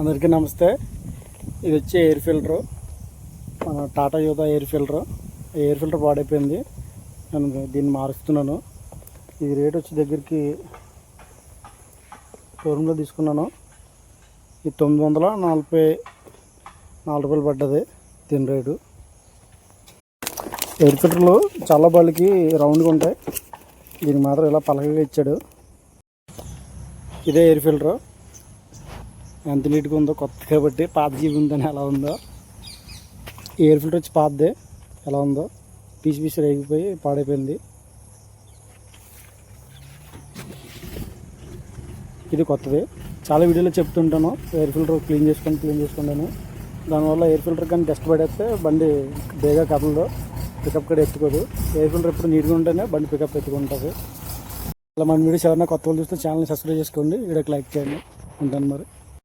అందరికీ నమస్తే. ఇది వచ్చి ఎయిర్ ఫిల్టరు, మన టాటా యోదా ఎయిర్ ఫిల్టర్ పాడైపోయింది. నేను దీన్ని మారుస్తున్నాను. ఇది రేట్ వచ్చి దగ్గరికి షోరూంలో తీసుకున్నాను. ఇది 944 రూపాయలు పడ్డది దీని రేటు. ఎయిర్ ఫిల్టర్లు చాలా బళ్ళకి రౌండ్గా ఉంటాయి, దీనికి మాత్రం ఇలా పలకగా ఇచ్చాడు. ఇదే ఎయిర్ ఫిల్టరు ఎంత నీట్గా ఉందో, కొత్త కాబట్టి పాత జీబీ ఉందని ఎలా ఉందో. ఎయిర్ ఫిల్టర్ వచ్చి పాతదే ఎలా ఉందో, పీసి రేగిపోయి పాడైపోయింది. ఇది కొత్తది. చాలా వీడియోలో చెప్తుంటాను ఎయిర్ ఫిల్టర్ క్లీన్ చేసుకుంటాను. దానివల్ల ఎయిర్ ఫిల్టర్ కానీ డస్ట్ పడేస్తే బండి బేగా కదలదు, పికప్ కూడా ఎత్తుకోదు. ఎయిర్ ఫిల్టర్ ఎప్పుడు నీట్గా ఉంటేనే బండి పికప్ ఎత్తుకుంటుంది. అలా మన వీడియోస్ ఎవరైనా కొత్త వాళ్ళు చూస్తే ఛానల్ని సబ్స్క్రైబ్ చేసుకోండి, వీడియోకి లైక్ చేయండి. ఉంటాను మరి.